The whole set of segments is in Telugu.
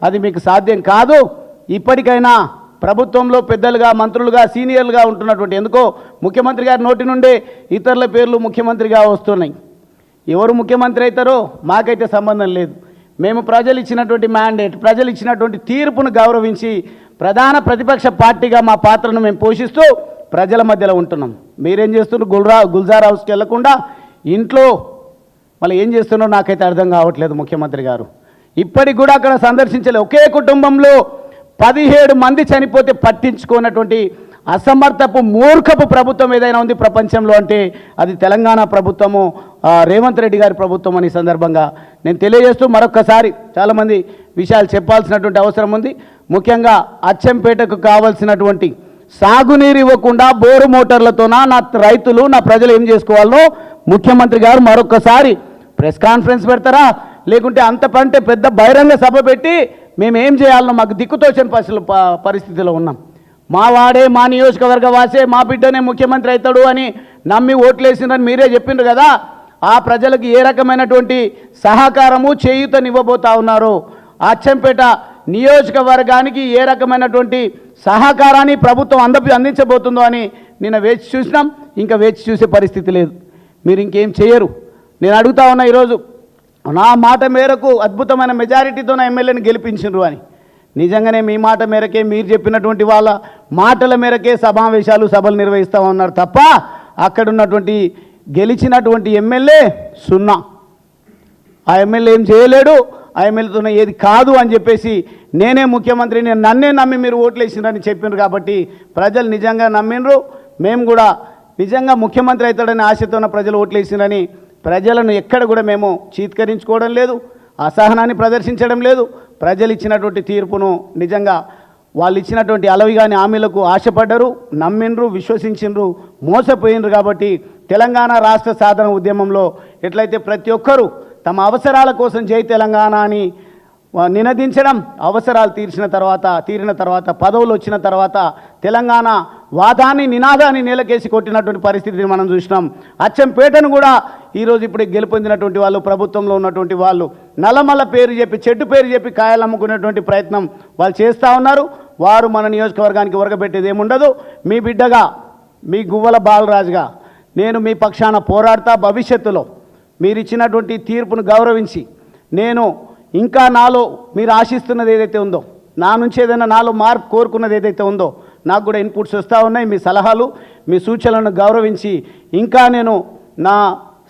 అది మీకు సాధ్యం కాదు. ఇప్పటికైనా ప్రభుత్వంలో పెద్దలుగా, మంత్రులుగా, సీనియర్లుగా ఉంటున్నటువంటి ఎందుకో ముఖ్యమంత్రి గారి నోటి నుండే ఇతరుల పేర్లు ముఖ్యమంత్రిగా వస్తున్నాయి. ఎవరు ముఖ్యమంత్రి అవుతారో మాకైతే సంబంధం లేదు. మేము ప్రజలు ఇచ్చినటువంటి మ్యాండేట్, ప్రజలు ఇచ్చినటువంటి తీర్పును గౌరవించి ప్రధాన ప్రతిపక్ష పార్టీగా మా పాత్రను మేము పోషిస్తూ ప్రజల మధ్యలో ఉంటున్నాం. మీరేం చేస్తున్నారు? గుల్జార్ హౌస్కి వెళ్లకుండా ఇంట్లో మళ్ళీ ఏం చేస్తున్నారో నాకైతే అర్థం కావట్లేదు. ముఖ్యమంత్రి గారు ఇప్పటికి కూడా అక్కడ సందర్శించలేదు. ఒకే కుటుంబంలో 17 మంది చనిపోతే పట్టించుకున్నటువంటి అసమర్థపు మూర్ఖపు ప్రభుత్వం ఏదైనా ఉంది ప్రపంచంలో అంటే అది తెలంగాణ ప్రభుత్వము, రేవంత్ రెడ్డి గారి ప్రభుత్వం అని సందర్భంగా నేను తెలియజేస్తూ మరొక్కసారి చాలామంది విషయాలు చెప్పాల్సినటువంటి అవసరం ఉంది. ముఖ్యంగా అచ్చంపేటకు కావాల్సినటువంటి సాగునీరు ఇవ్వకుండా బోరు మోటార్లతోనా నా రైతులు, నా ప్రజలు ఏం చేసుకోవాలనో ముఖ్యమంత్రి గారు మరొక్కసారి ప్రెస్ కాన్ఫరెన్స్ పెడతారా, లేకుంటే అంతకంటే పెద్ద బహిరంగ సభ పెట్టి మేము ఏం చేయాలనో మాకు దిక్కుతోచని పరిస్థితిలో ఉన్నాం. మా వాడే, మా నియోజకవర్గ వాసే, మా బిడ్డనే ముఖ్యమంత్రి అవుతాడు అని నమ్మి ఓట్లేసిందని మీరే చెప్పిండ్రు కదా. ఆ ప్రజలకు ఏ రకమైనటువంటి సహకారము, చేయూతనివ్వబోతా ఉన్నారో, అచ్చంపేట నియోజకవర్గానికి ఏ రకమైనటువంటి సహకారాన్ని ప్రభుత్వం అందించబోతుందో అని నిన్న వేచి చూసినాం. ఇంకా వేచి చూసే పరిస్థితి లేదు. మీరు ఇంకేం చేయరు. నేను అడుగుతా ఉన్నా ఈరోజు, నా మాట మేరకు అద్భుతమైన మెజారిటీతో నా ఎమ్మెల్యేని గెలిపించిండ్రు అని. నిజంగానే మీ మాట మేరకే, మీరు చెప్పినటువంటి వాళ్ళ మాటల మేరకే సమావేశాలు, సభలు నిర్వహిస్తూ ఉన్నారు తప్ప అక్కడ ఉన్నటువంటి గెలిచినటువంటి ఎమ్మెల్యే 0. ఆ ఎమ్మెల్యే ఏం చేయలేడు. ఆ ఎమ్మెల్యేతో ఏది కాదు అని చెప్పేసి నేనే ముఖ్యమంత్రిని, నన్నే నమ్మి మీరు ఓట్లేసినారని చెప్పిండ్రు. కాబట్టి ప్రజలు నిజంగా నమ్మిండ్రు. మేము కూడా నిజంగా ముఖ్యమంత్రి అవుతాడని ఆశతో ఉన్న ప్రజలు ఓట్లేసినని ప్రజలను ఎక్కడ కూడా మేము చీత్కరించుకోవడం లేదు, అసహనాన్ని ప్రదర్శించడం లేదు. ప్రజలు ఇచ్చినటువంటి తీర్పును నిజంగా వాళ్ళు ఇచ్చినటువంటి అలవిగాని హామీలకు ఆశపడ్డరు, నమ్మిండ్రు, విశ్వసించిండ్రు, మోసపోయినరు. కాబట్టి తెలంగాణ రాష్ట్ర సాధన ఉద్యమంలో ఎట్లయితే ప్రతి ఒక్కరూ తమ అవసరాల కోసం జై తెలంగాణ అని నినదించడం, అవసరాలు తీరిన తర్వాత పదవులు వచ్చిన తర్వాత తెలంగాణ వాదాన్ని, నినాదాన్ని నేలకేసి కొట్టినటువంటి పరిస్థితిని మనం చూసినాం. అచ్చంపేటను కూడా ఈరోజు ఇప్పుడు గెలుపొందినటువంటి వాళ్ళు, ప్రభుత్వంలో ఉన్నటువంటి వాళ్ళు నల్లమల్ల పేరు చెప్పి, చెట్టు పేరు చెప్పి కాయలు అమ్ముకునేటువంటి ప్రయత్నం వాళ్ళు చేస్తూ ఉన్నారు. వారు మన నియోజకవర్గానికి ఒరగబెట్టేది ఏముండదు. మీ బిడ్డగా, మీ గువ్వల బాలరాజుగా నేను మీ పక్షాన పోరాడతా. భవిష్యత్తులో మీరు ఇచ్చినటువంటి తీర్పును గౌరవించి నేను ఇంకా నాలో మీరు ఆశిస్తున్నది ఏదైతే ఉందో, నా నుంచి ఏదైనా నాలో మార్పు కోరుకున్నది ఏదైతే ఉందో, నాకు కూడా ఇన్పుట్స్ వస్తూ ఉన్నాయి. మీ సలహాలు, మీ సూచనలను గౌరవించి ఇంకా నేను నా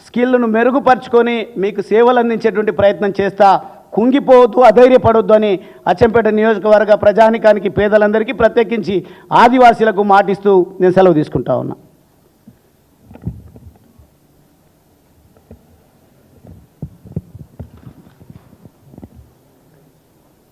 స్కిల్ను మెరుగుపరుచుకొని మీకు సేవలు అందించేటువంటి ప్రయత్నం చేస్తా. కుంగిపోవద్దు, అధైర్యపడొద్దు అని అచ్చంపేట నియోజకవర్గ ప్రజానికానికి, పేదలందరికీ, ప్రత్యేకించి ఆదివాసీలకు మాటిస్తూ నేను సెలవు తీసుకుంటా ఉన్నా.